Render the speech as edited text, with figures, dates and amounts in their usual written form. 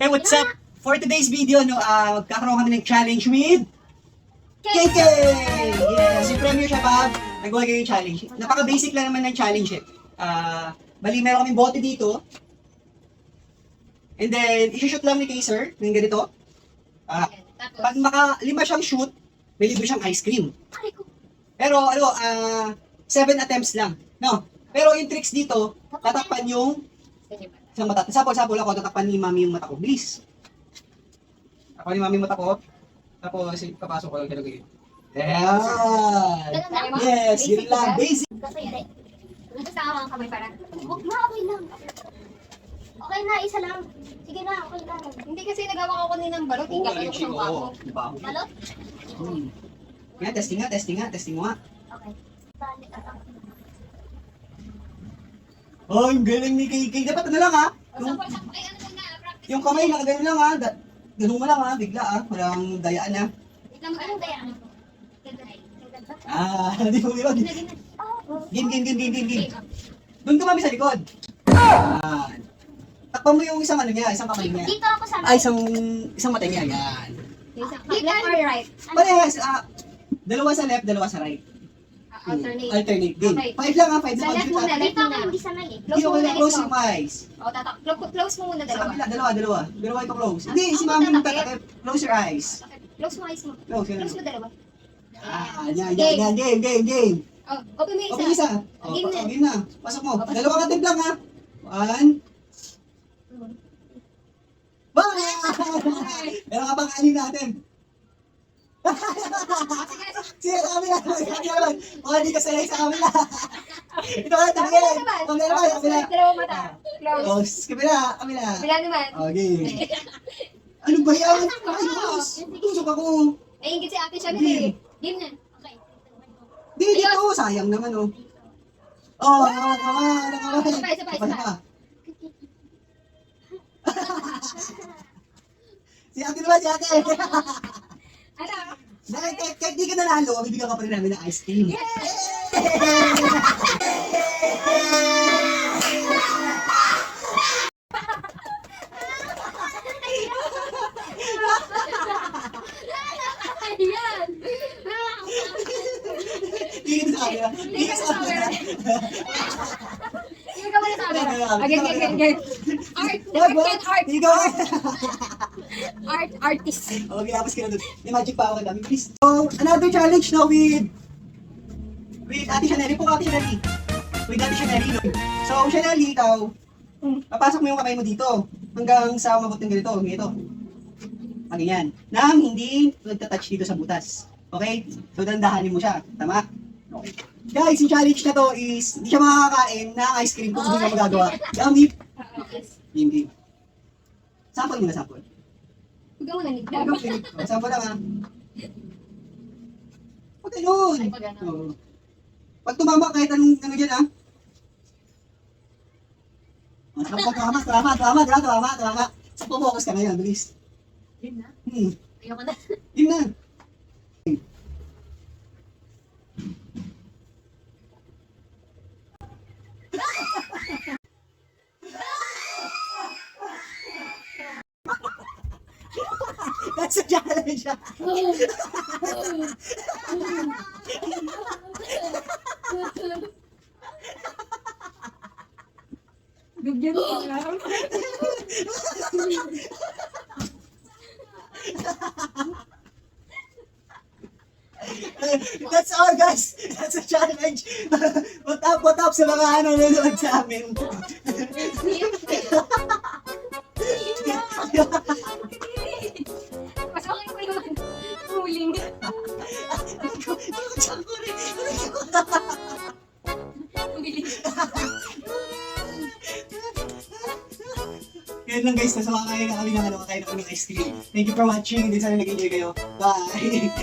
Hey, what's up? For today's video, magkakaroon kami ng challenge with KK! Yes, yung premiere siya, Bob. Nagawa kayo yung challenge. Napaka-basic lang naman ng challenge eh. Bali, meron kaming bote dito. And then, isushoot lang ni Kaiser ng ganito. Pag maka-5 siyang shoot, may libre siyang ice cream. Pero, 7 attempts lang. No? Pero yung tricks dito, tatakpan yung isang mata. Sapol ako, tatakpan ni Mami yung mata ko. Bilis. Tatakpan ni Mami yung mata ko. Tapos, papasok ko lang talaga yun. Yeah! Yes, yun lang. Basic. Basta ako ang kamay para. Huwag na, okay lang. Okay na, isa lang. Sige na, okay lang. Hindi kasi nagawa ko kanina ng balot. Oo, Ikaw ko siyang bako. Balot? Nga, testing mo nga. Okay. Oh, yung galing ni KK. Dapat ano lang ha? Yung kamay, nakagano lang ha? Ganun mo lang ha, bigla ha. Walang dayaan ha. Anong daya? Di mo yun. Game. Doon ka mami sa likod. Takpan mo yung isang isang kamay niya. Dito ako sa Isang mata niya, yan. Left or right? Parehas, dalawa sa left, dalawa sa right. Alternate. Game. Okay. 5 lang ha, 5 Sa na left muna, computer. Dito ako hindi sanay eh. Hindi ako na close yung eyes. O, close mo muna Sa dalawa. kabila, dalawa. Dalawa ito close. Hindi, si mami yung tatakip. Close your eyes. Close mo eyes mo. Close, yan. Close mo dalawa. Yan. Game. Oh, open mo yung Okay, isa. Game na. Game na. Pasok mo. Dalawang attempt lang ha. 1. Bang! Meron ka bang anin natin? Sige, sa kamila. Hindi ka sanay sa kamila. Ito ka, tabigin. Kamila. Dalawang mata. Close. Close. Kamila. Bila naman. Okay. Ano ba yan? Tusok ako. Eh, ingit si ate siya nila eh. Game na. Okay. Di, dito. Sayang naman oh. Nakawala. Isa. Si ate naman, si ate. Ano? Dahil kahit di ka nanalo, bibigyan ka pa rin namin ng ice cream. Ayan. Hindi ka sa camera. Hindi ka sa camera. Yung ka muna sa camera. Again. Art. Ikaw. Artist. Okay, tapos ka na doon. May magic pa ako kay Dami. Please. So, another challenge now with Ate Shanelli po, Ate Shanelli. With Ate Shanelli. So, Shanelli, ikaw, papasok mo yung kamay mo dito hanggang sa umabot ng ganito. Ganyan. Nang hindi nagtatouch dito sa butas. Okay? So, dandahanin mo siya. Tama? Okay. Guys, yung challenge na to is hindi siya makakakain ng ice cream kung hindi niya magagawa. Yummy. Hindi. Sample muna, sample. Huwag ka muna nigla. Sample lang ha. Huwag ganun. Ay, pag ano. Oo. Pag tumama kahit anong dyan ha. Tama. Sa focus ka ngayon, bilis. Game na? Hmm. Ayoko na. Yun na. That's a challenge. Bigyan ko lang. That's all guys. That's a challenge. What up sa mga nanonood sa amin. Pasokin ko naman. Huling. Yan lang guys, nasa kakain na kami ng ice cream. Thank you for watching. Hindi sana nag-enjoy kayo. Bye!